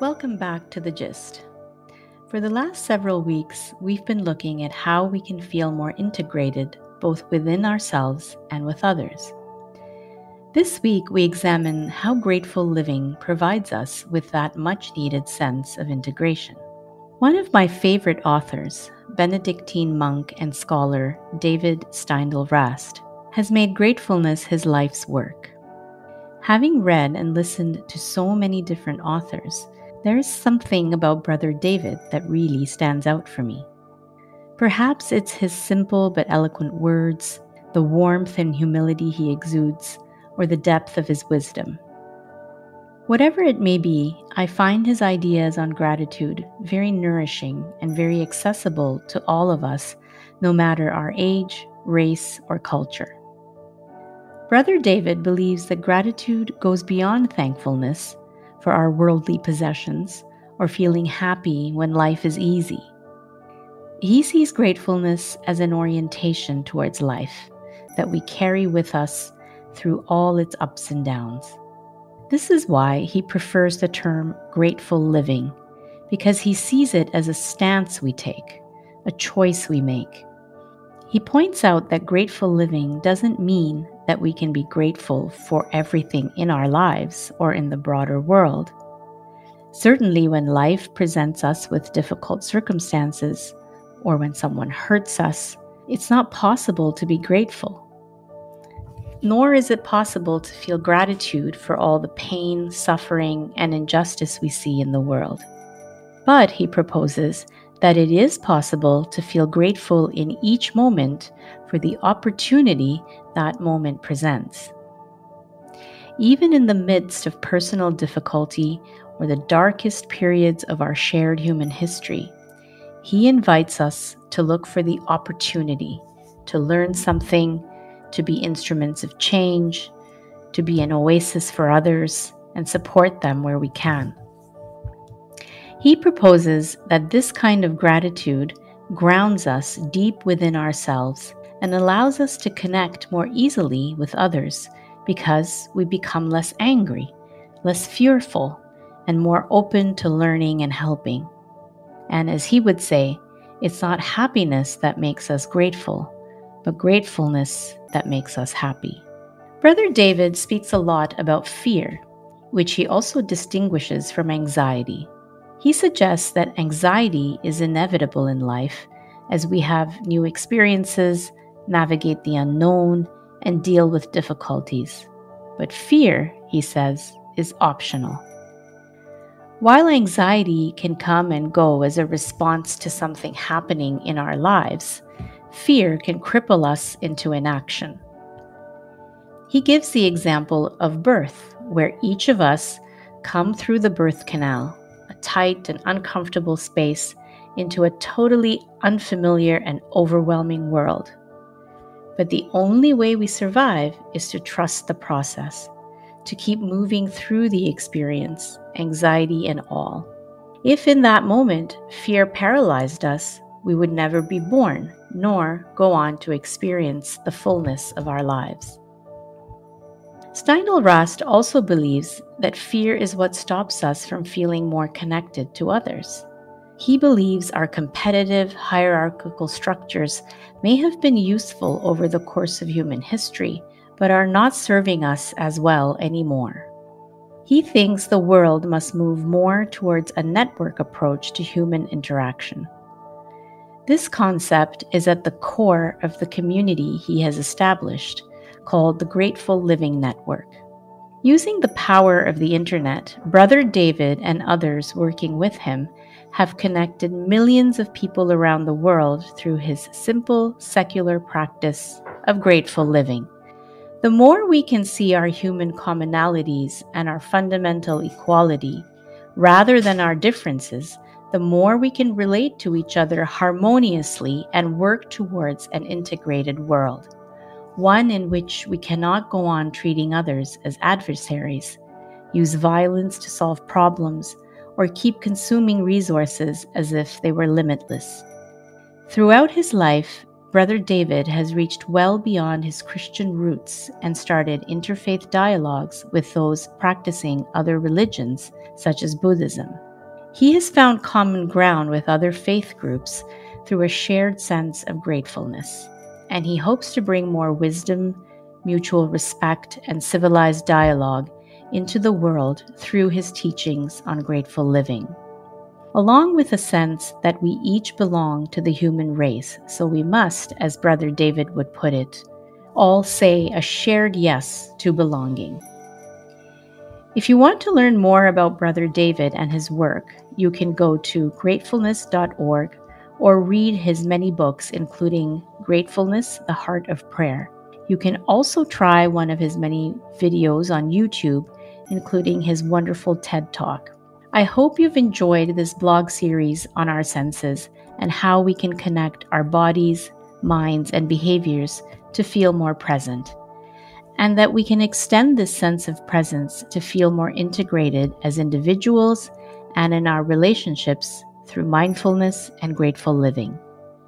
Welcome back to The Gist. For the last several weeks, we've been looking at how we can feel more integrated both within ourselves and with others. This week, we examine how grateful living provides us with that much-needed sense of integration. One of my favorite authors, Benedictine monk and scholar David Steindl-Rast, has made gratefulness his life's work. Having read and listened to so many different authors, there is something about Brother David that really stands out for me. Perhaps it's his simple but eloquent words, the warmth and humility he exudes, or the depth of his wisdom. Whatever it may be, I find his ideas on gratitude very nourishing and very accessible to all of us, no matter our age, race, or culture. Brother David believes that gratitude goes beyond thankfulness for our worldly possessions or feeling happy when life is easy. He sees gratefulness as an orientation towards life that we carry with us through all its ups and downs. This is why he prefers the term grateful living, because he sees it as a stance we take, a choice we make. He points out that grateful living doesn't mean that we can be grateful for everything in our lives or in the broader world. Certainly, when life presents us with difficult circumstances or when someone hurts us, it's not possible to be grateful. Nor is it possible to feel gratitude for all the pain, suffering, and injustice we see in the world. But he proposes that it is possible to feel grateful in each moment for the opportunity that moment presents. Even in the midst of personal difficulty or the darkest periods of our shared human history, he invites us to look for the opportunity to learn something, to be instruments of change, to be an oasis for others, and support them where we can. He proposes that this kind of gratitude grounds us deep within ourselves and allows us to connect more easily with others because we become less angry, less fearful, and more open to learning and helping. And as he would say, it's not happiness that makes us grateful, but gratefulness that makes us happy. Brother David speaks a lot about fear, which he also distinguishes from anxiety. He suggests that anxiety is inevitable in life as we have new experiences, navigate the unknown, and deal with difficulties. But fear, he says, is optional. While anxiety can come and go as a response to something happening in our lives, fear can cripple us into inaction. He gives the example of birth, where each of us come through the birth canal, a tight and uncomfortable space, into a totally unfamiliar and overwhelming world. But the only way we survive is to trust the process, to keep moving through the experience, anxiety and all. If in that moment fear paralyzed us, we would never be born, nor go on to experience the fullness of our lives. Steindl-Rast also believes that fear is what stops us from feeling more connected to others. He believes our competitive, hierarchical structures may have been useful over the course of human history, but are not serving us as well anymore. He thinks the world must move more towards a network approach to human interaction. This concept is at the core of the community he has established, called the Grateful Living Network. Using the power of the internet, Brother David and others working with him have connected millions of people around the world through his simple, secular practice of grateful living. The more we can see our human commonalities and our fundamental equality, rather than our differences, the more we can relate to each other harmoniously and work towards an integrated world. One in which we cannot go on treating others as adversaries, use violence to solve problems, or keep consuming resources as if they were limitless. Throughout his life, Brother David has reached well beyond his Christian roots and started interfaith dialogues with those practicing other religions, such as Buddhism. He has found common ground with other faith groups through a shared sense of gratefulness, and he hopes to bring more wisdom, mutual respect, and civilized dialogue into the world through his teachings on grateful living. Along with a sense that we each belong to the human race, so we must, as Brother David would put it, all say a shared yes to belonging. If you want to learn more about Brother David and his work, you can go to gratefulness.org or read his many books, including Gratefulness, the Heart of Prayer. You can also try one of his many videos on YouTube, including his wonderful TED Talk. I hope you've enjoyed this blog series on our senses and how we can connect our bodies, minds, and behaviors to feel more present, and that we can extend this sense of presence to feel more integrated as individuals and in our relationships through mindfulness and grateful living.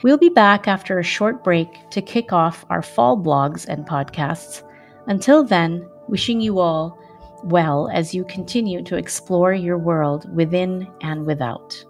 We'll be back after a short break to kick off our fall blogs and podcasts. Until then, wishing you all well as you continue to explore your world within and without.